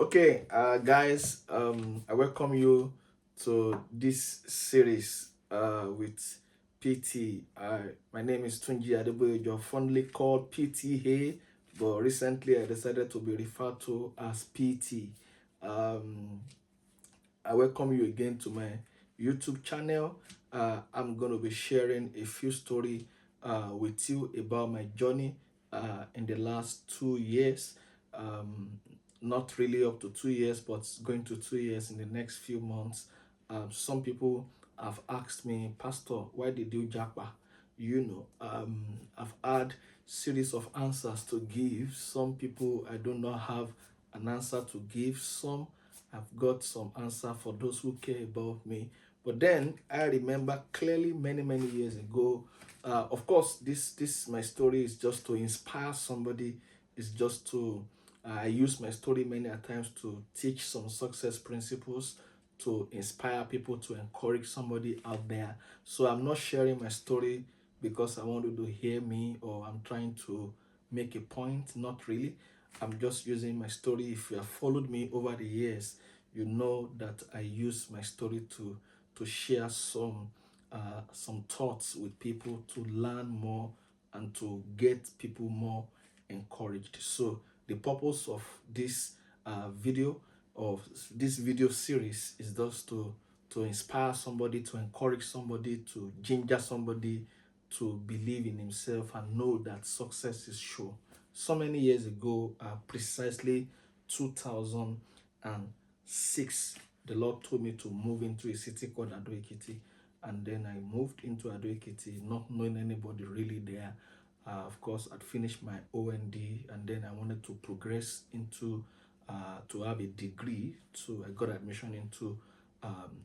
Okay, guys, I welcome you to this series with PT. My name is Tunji Adeboyejo, fondly called PTee, but recently I decided to be referred to as PT. Um, I welcome you again to my YouTube channel. I'm going to be sharing a few stories with you about my journey in the last 2 years. Um, Not really up to 2 years, but going to 2 years in the next few months. Some people have asked me, Pastor, why did you JAPA? I've had series of answers to give. Some people I do not have an answer to give. Some I've got some answer for those who care about me. But then I remember clearly many years ago. Of course, this my story is just to inspire somebody. It's just to I use my story many a times to teach some success principles, to inspire people, to encourage somebody out there. So I'm not sharing my story because I want you to hear me or I'm trying to make a point. Not really. I'm just using my story. If you have followed me over the years, you know that I use my story to share some thoughts with people, to learn more and to get people more encouraged. So the purpose of this video of this video series is just to inspire somebody, to encourage somebody, to ginger somebody to believe in himself and know that success is sure. So many years ago, precisely 2006, the Lord told me to move into a city called Ado-Ekiti, and then I moved into Ado-Ekiti, not knowing anybody really there. Of course, I'd finished my OND, and then I wanted to progress into to have a degree. So I got admission into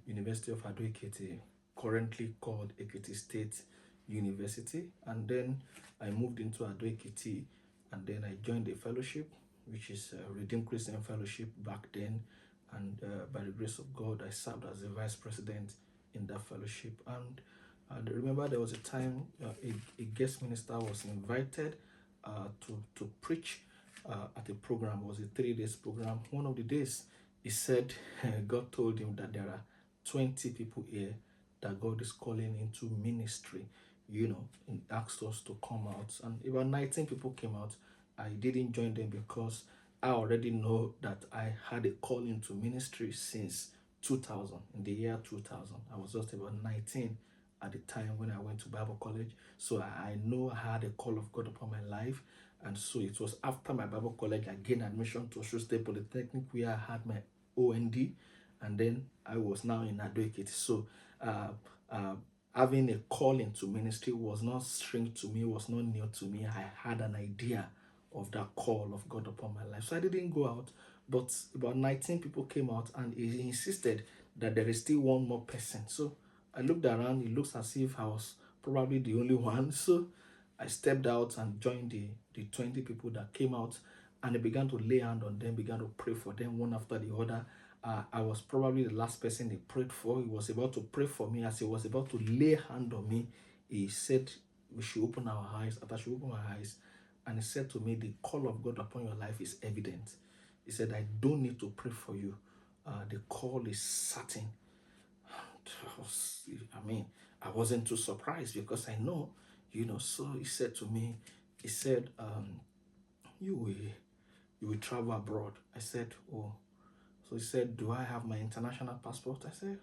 University of Ado-Ekiti, currently called Ekiti State University, and then I moved into Ado-Ekiti, and then I joined a fellowship, which is a Redeemed Christian Fellowship back then, and by the grace of God, I served as a vice president in that fellowship. And I remember there was a time a guest minister was invited to preach at a program. It was a 3 days program. One of the days, he said God told him that there are 20 people here that God is calling into ministry. And asked us to come out, and about 19 people came out. I didn't join them because I already know that I had a call into ministry since 2000. In the year 2000, I was just about 19 at the time when I went to Bible college. So I know I had a call of God upon my life. And so it was after my Bible college I gained admission to Osho State Polytechnic, where I had my OND, and then I was now in Ado-Ekiti. So uh, uh, having a call into ministry was not strange to me, was not new to me. I had an idea of that call of God upon my life. So I didn't go out, but about 19 people came out, and he insisted that there is still one more person. So I looked around, it looks as if I was probably the only one. So I stepped out and joined the 20 people that came out, and I began to lay hand on them, began to pray for them one after the other. I was probably the last person they prayed for. He was about to pray for me. As he was about to lay hand on me, he said we should open our eyes. After I should open my eyes, and he said to me, the call of God upon your life is evident. He said, I don't need to pray for you. The call is certain. I mean, I wasn't too surprised because I know, So he said to me, he said, you will you will travel abroad. I said, oh. So he said, do I have my international passport? I said,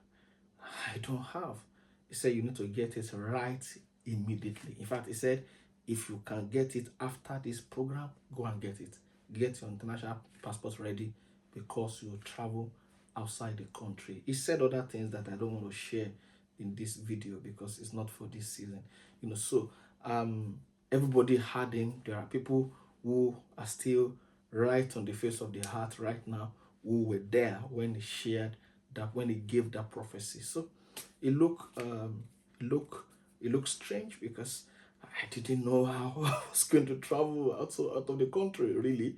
I don't have. He said, you need to get it right immediately. In fact, he said, if you can get it after this program, go and get it. Get your international passport ready because you will travel outside the country. He said other things that I don't want to share in this video because it's not for this season. So everybody had him. There are people who are still right on the face of the heart right now who were there when he shared that, when he gave that prophecy. So it looked strange because I didn't know how I was going to travel out of the country, really,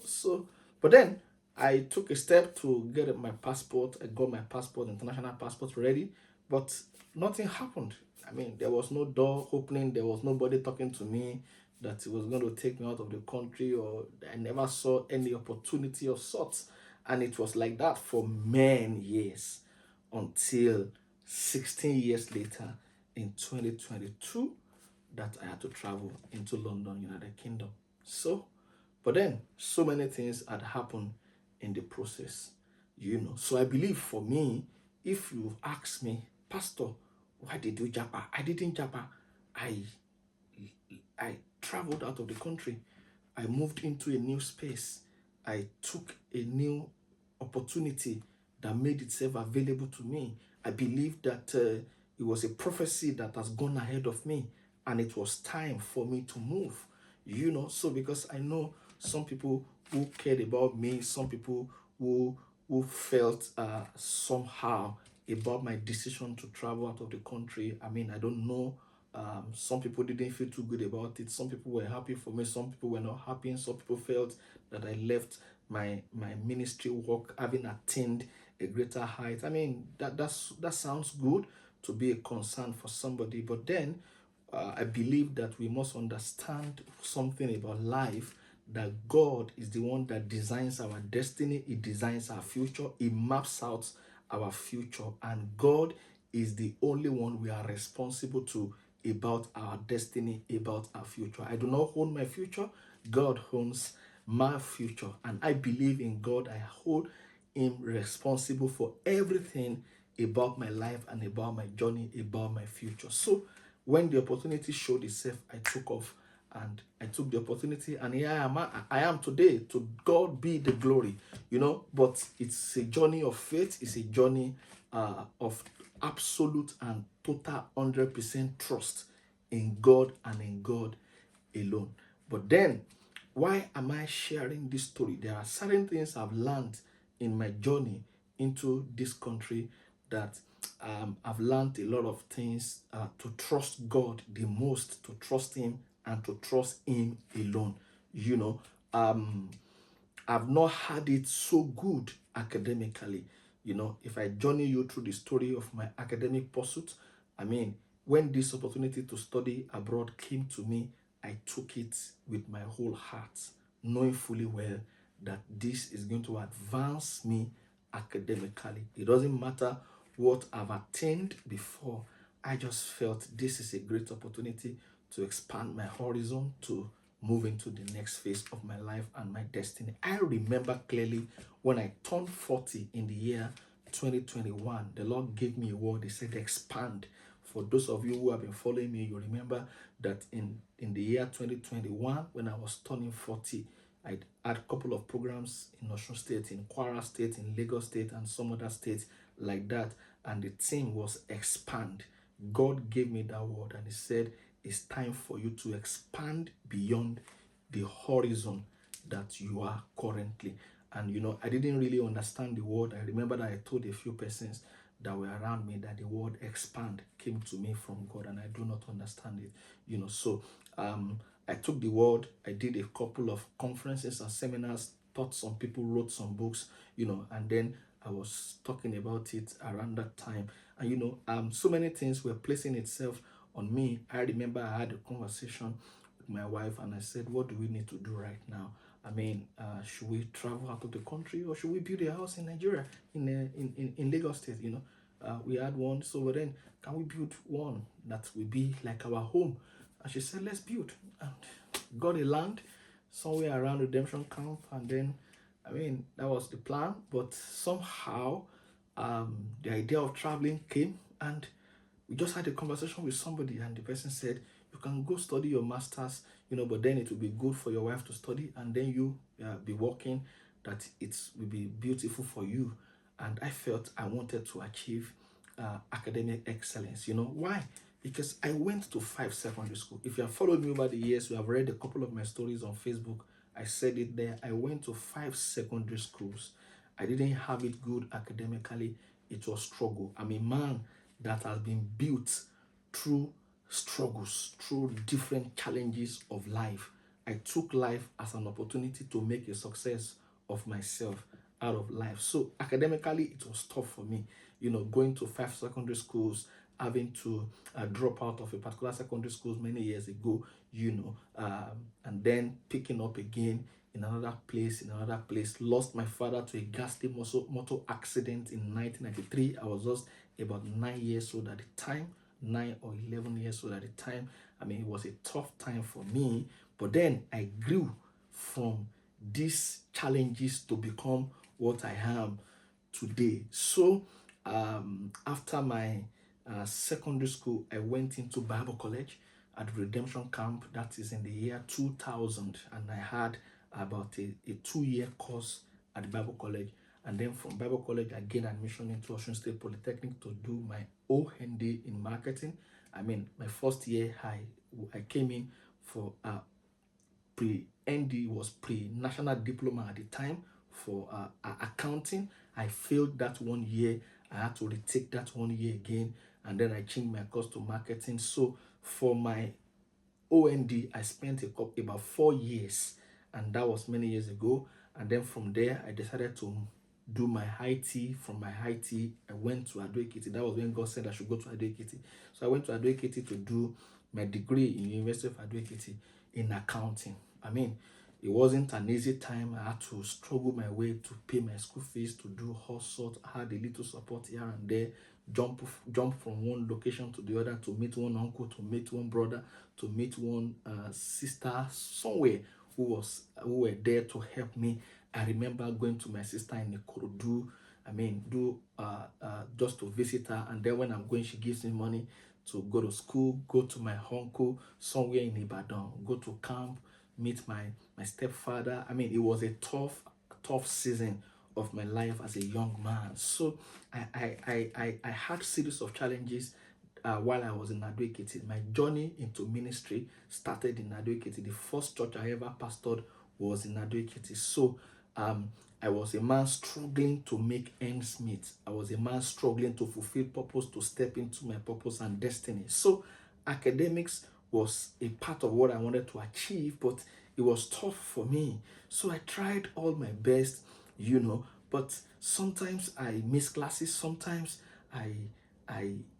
So, but then I took a step to get my passport. I got my passport, international passport, ready, but nothing happened. I mean, there was no door opening. There was nobody talking to me that it was going to take me out of the country, or I never saw any opportunity of sorts. And it was like that for many years until 16 years later in 2022 that I had to travel into London, United Kingdom. So, but then so many things had happened in the process, So I believe for me, if you ask me, Pastor, why did you JAPA? I didn't JAPA. I I traveled out of the country. I moved into a new space. I took a new opportunity that made itself available to me. I believe that it was a prophecy that has gone ahead of me, and it was time for me to move. So because I know some people who cared about me, some people who felt somehow about my decision to travel out of the country. I mean, I don't know. Some people didn't feel too good about it. Some people were happy for me. Some people were not happy. And some people felt that I left my ministry work having attained a greater height. I mean, that sounds good to be a concern for somebody. But then I believe that we must understand something about life, that God is the one that designs our destiny. He designs our future. He maps out our future. And God is the only one we are responsible to about our destiny, about our future. I do not own my future. God owns my future. And I believe in God. I hold Him responsible for everything about my life and about my journey, about my future. So when the opportunity showed itself, I took off and I took the opportunity, and here I am today. To God be the glory, But it's a journey of faith. It's a journey of absolute and total 100% trust in God and in God alone. But then, why am I sharing this story? There are certain things I've learned in my journey into this country that I've learned a lot of things to trust God the most, to trust Him and to trust Him alone. Um, I've not had it so good academically. If I journey you through the story of my academic pursuit, I mean, when this opportunity to study abroad came to me, I took it with my whole heart, knowing fully well that this is going to advance me academically. It doesn't matter what I've attained before. I just felt this is a great opportunity to expand my horizon, to move into the next phase of my life and my destiny. I remember clearly when I turned 40 in the year 2021, the Lord gave me a word. He said, expand. For those of you who have been following me, you remember that in the year 2021, when I was turning 40, I had a couple of programs in Osun State, in Kwara State, in Lagos State, and some other states like that. And the theme was expand. God gave me that word, and He said, it's time for you to expand beyond the horizon that you are currently. And I didn't really understand the word. I remember that I told a few persons that were around me that the word expand came to me from God, and I do not understand it. So I took the word. I did a couple of conferences and seminars, taught some people, wrote some books, and then I was talking about it around that time. And so many things were placing itself on me. I remember I had a conversation with my wife, and I said, what do we need to do right now? I mean, should we travel out of the country, or should we build a house in Nigeria, in Lagos State? We had one, so then can we build one that will be like our home? And she said, let's build. And got a land somewhere around Redemption Camp, and then, I mean, that was the plan. But somehow, the idea of traveling came, and we just had a conversation with somebody, and the person said, you can go study your master's, but then it will be good for your wife to study, and then you be working, that it will be beautiful for you. And I felt I wanted to achieve academic excellence. Why? Because I went to 5 secondary school. If you have followed me over the years, you have read a couple of my stories on Facebook. I said it there. I went to 5 secondary schools. I didn't have it good academically. It was struggle. I'm a man that has been built through struggles, through different challenges of life. I took life as an opportunity to make a success of myself out of life. So academically, it was tough for me, going to 5 secondary schools, having to drop out of a particular secondary school many years ago, and then picking up again in another place, lost my father to a ghastly motor accident in 1993. I was just about 9 years old at the time, 9 or 11 years old at the time. I mean, it was a tough time for me, but then I grew from these challenges to become what I am today. So, after my secondary school, I went into Bible college at Redemption Camp. That is in the year 2000, and I had about a 2-year course at the Bible college. And then from Bible college, I gained admission into Osun State Polytechnic to do my OND in marketing. I mean, my first year, I came in for pre-ND, was pre-national diploma at the time for accounting. I failed that 1 year. I had to retake that 1 year again, and then I changed my course to marketing. So for my OND, I spent about 4 years, and that was many years ago. And then from there, I decided to do my high T. From my high T, I went to Ado Ekiti. That was when God said I should go to Ado Ekiti. So I went to Ado Ekiti to do my degree in University of Ado Ekiti in accounting. I mean, it wasn't an easy time. I had to struggle my way to pay my school fees, to do all sorts. I had a little support here and there, jump from one location to the other, to meet one uncle, to meet one brother, to meet one sister somewhere who were there to help me. I remember going to my sister in Ikorodu. I mean, just to visit her, and then when I'm going, she gives me money to go to school, go to my uncle somewhere in Ibadan, go to camp, meet my stepfather. I mean, it was a tough season of my life as a young man. So I had series of challenges while I was in Ado Ekiti. My journey into ministry started in Ado Ekiti. The first church I ever pastored was in Ado Ekiti. So I was a man struggling to make ends meet. I was a man struggling to fulfill purpose, to step into my purpose and destiny. So academics was a part of what I wanted to achieve, but it was tough for me. So I tried all my best, but sometimes I miss classes, sometimes I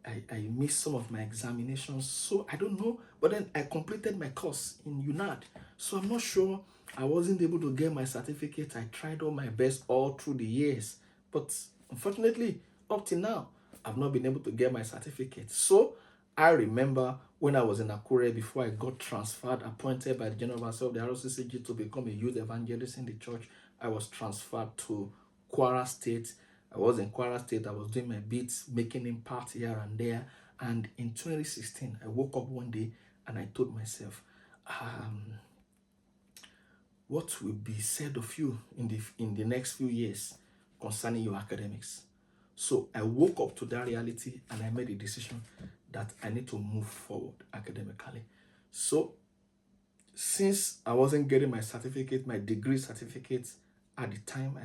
I missed some of my examinations, so I don't know. But then I completed my course in UNAD, so I'm not sure. I wasn't able to get my certificate. I tried all my best all through the years, but unfortunately, up till now, I've not been able to get my certificate. So I remember when I was in Akure, before I got transferred, appointed by the General Overseer of the RCCG to become a youth evangelist in the church, I was transferred to Kwara State. I was in Kwara State. I was doing my bits, making impact here and there. And in 2016, I woke up one day and I told myself, what will be said of you in the next few years concerning your academics? So I woke up to that reality and I made a decision that I need to move forward academically. So since I wasn't getting my certificate, my degree certificate at the time, I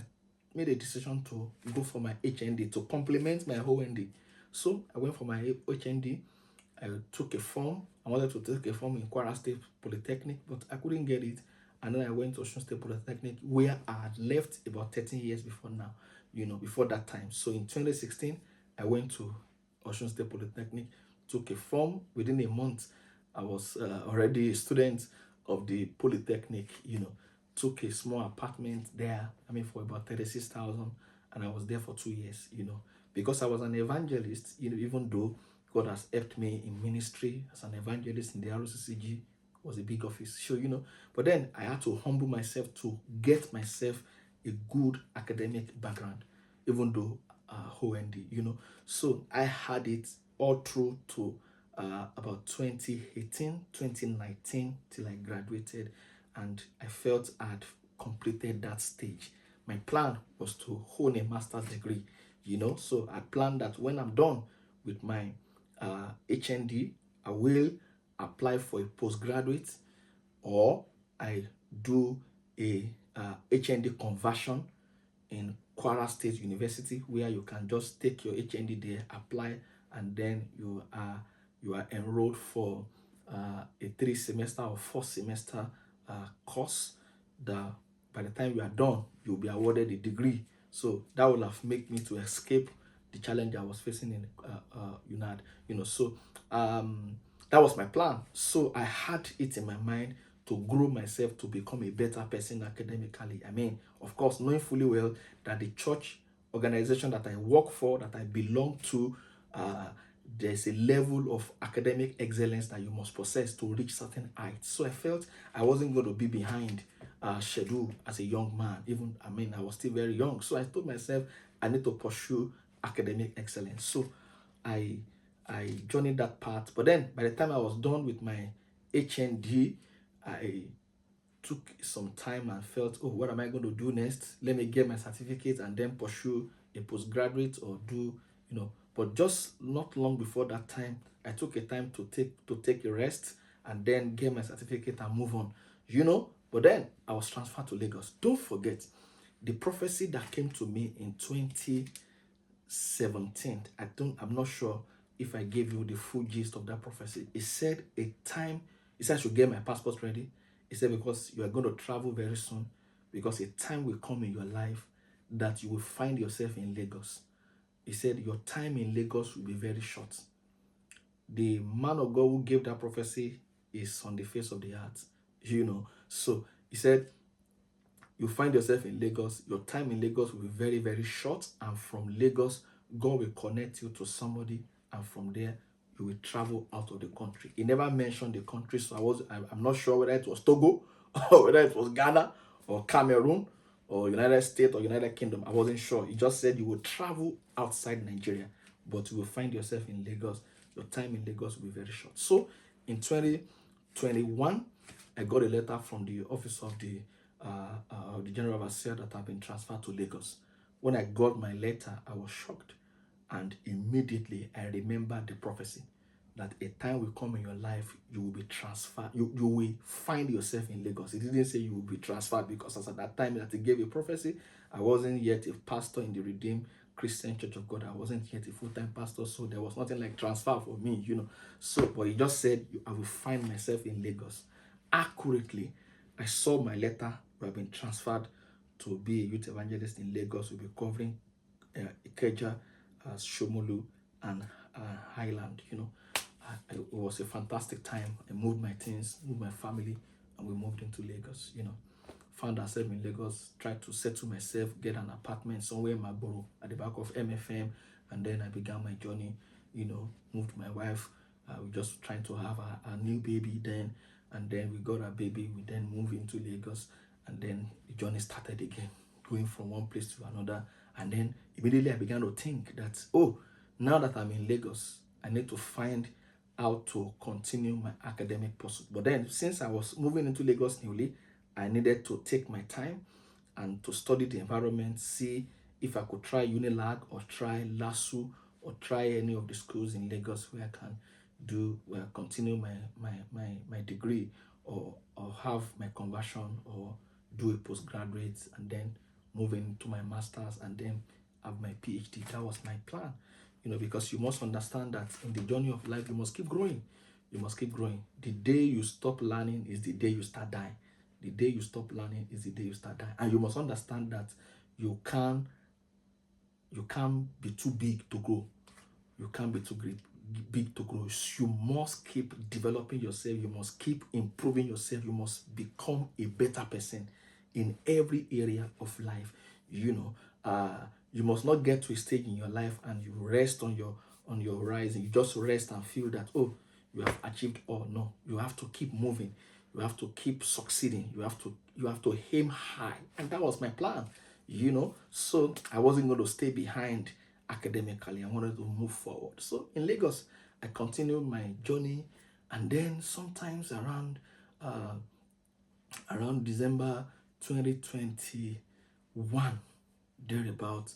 made a decision to go for my HND to complement my OND. So I went for my HND. I took a form. I wanted to take a form in Kwara State Polytechnic, but I couldn't get it. And then I went to Osun State Polytechnic, where I had left about 13 years before now, before that time. So in 2016, I went to Osun State Polytechnic, took a form. Within a month, I was already a student of the Polytechnic, took a small apartment there, for about 36,000, and I was there for 2 years, because I was an evangelist, even though God has helped me in ministry as an evangelist in the RCCG, was a big office. So, but then I had to humble myself to get myself a good academic background, even though OND, So I had it all through to about 2018, 2019 till I graduated, and I felt I had completed that stage. My plan was to own a master's degree, So I planned that when I'm done with my HND, I will apply for a postgraduate, or I do a HND conversion in Kwara State University, where you can just take your HND there, apply, and then you are enrolled for a 3-semester or 4-semester course. By the time you are done, you'll be awarded a degree. So that will have made me to escape the challenge I was facing in UNAD. So that was my plan. So I had it in my mind to grow myself to become a better person academically. I mean, of course, knowing fully well that the church organization that I work for, that I belong to, there's a level of academic excellence that you must possess to reach certain heights. So I felt I wasn't going to be behind schedule as a young man. Even, I mean, I was still very young. So I told myself I need to pursue academic excellence. So I I journeyed that path. But then by the time I was done with my HND, I took some time and felt, oh, what am I going to do next? Let me get my certificate and then pursue a postgraduate or do, But just not long before that time, I took a time to take a rest and then get my certificate and move on. But then I was transferred to Lagos. Don't forget the prophecy that came to me in 2017. I'm not sure if I gave you the full gist of that prophecy. It said I should get my passport ready. He said, because you are going to travel very soon, because a time will come in your life that you will find yourself in Lagos. He said, your time in Lagos will be very short. The man of God who gave that prophecy is on the face of the earth, So he said, you find yourself in Lagos, your time in Lagos will be very, very short. And from Lagos, God will connect you to somebody. And from there, you will travel out of the country. He never mentioned the country, so I'm not sure whether it was Togo or whether it was Ghana or Cameroon or United States or United Kingdom. I wasn't sure. He just said you will travel outside Nigeria, but you will find yourself in Lagos. Your time in Lagos will be very short. So in 2021, I got a letter from the office of the general overseer that I've been transferred to Lagos. When I got my letter, I was shocked. And immediately I remembered the prophecy that a time will come in your life, you will be transferred. You will find yourself in Lagos. It didn't say you will be transferred, because as at that time that he gave a prophecy, I wasn't yet a pastor in the Redeemed Christian Church of God. I wasn't yet a full-time pastor, so there was nothing like transfer for me, So, but he just said, I will find myself in Lagos. Accurately, I saw my letter. We have been transferred to be a youth evangelist in Lagos. We'll be covering Ikeja, Shomolu, and Highland. It was a fantastic time. I moved my things, moved my family, and we moved into Lagos. Found ourselves in Lagos, tried to settle myself, get an apartment somewhere in Magboro at the back of MFM, and then I began my journey. Moved my wife. We just trying to have a new baby then, and then we got a baby. We then moved into Lagos, and then the journey started again, going from one place to another. And then immediately I began to think that, now that I'm in Lagos, I need to find how to continue my academic pursuit. But then, since I was moving into Lagos newly, I needed to take my time and to study the environment, see if I could try Unilag or try LASU or try any of the schools in Lagos where I can continue my degree or have my conversion or do a postgraduate and then move into my master's and then have my PhD. That was my plan, because you must understand that in the journey of life, you must keep growing. You must keep growing. The day you stop learning is the day you start dying. The day you stop learning is the day you start dying. And you must understand that you can't be too big to grow. You can't be too big to grow. You must keep developing yourself. You must keep improving yourself. You must become a better person in every area of life. You must not get to a stage in your life and you rest on your horizon. You just rest and feel that, you have achieved all. No, you have to keep moving. You have to keep succeeding. You have to aim high. And that was my plan, So I wasn't going to stay behind academically. I wanted to move forward. So in Lagos, I continued my journey. And then sometimes around December 2021, thereabouts,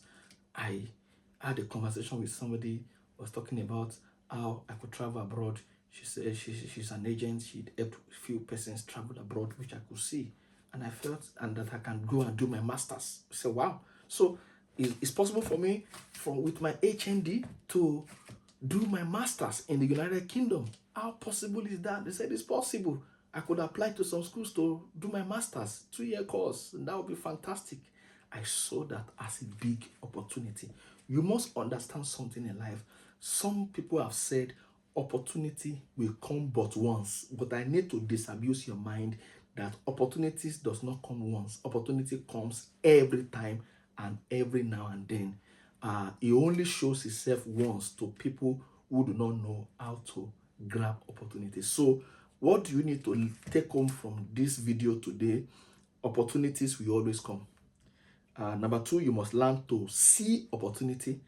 I had a conversation with somebody who was talking about how I could travel abroad. She said she's an agent. She'd helped a few persons travel abroad, which I could see. And I felt and that I can go and do my master's. I said, wow. So it's possible for me with my HND to do my master's in the United Kingdom. How possible is that? They said it's possible. I could apply to some schools to do my master's, 2-year course, and that would be fantastic. I saw that as a big opportunity. You must understand something in life. Some people have said opportunity will come but once, but I need to disabuse your mind that opportunities does not come once. Opportunity comes every time and every now and then. He only shows himself once to people who do not know how to grab opportunities. So what do you need to take home from this video today? Opportunities will always come. Number two, you must learn to see opportunity,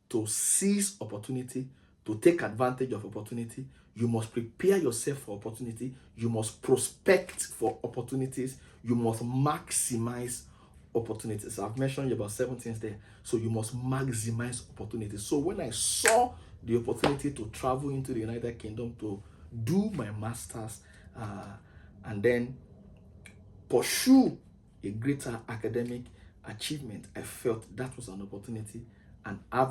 to seize opportunity, to take advantage of opportunity. You must prepare yourself for opportunity. You must prospect for opportunities. You must maximize opportunities. I've mentioned about 7 things there. So you must maximize opportunities. So when I saw the opportunity to travel into the United Kingdom to do my master's and then pursue a greater academic achievement, I felt that was an opportunity, and I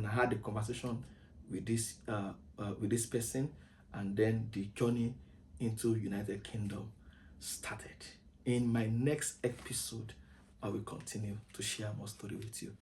had a conversation with this person, and then the journey into United Kingdom started. In my next episode, I will continue to share more story with you.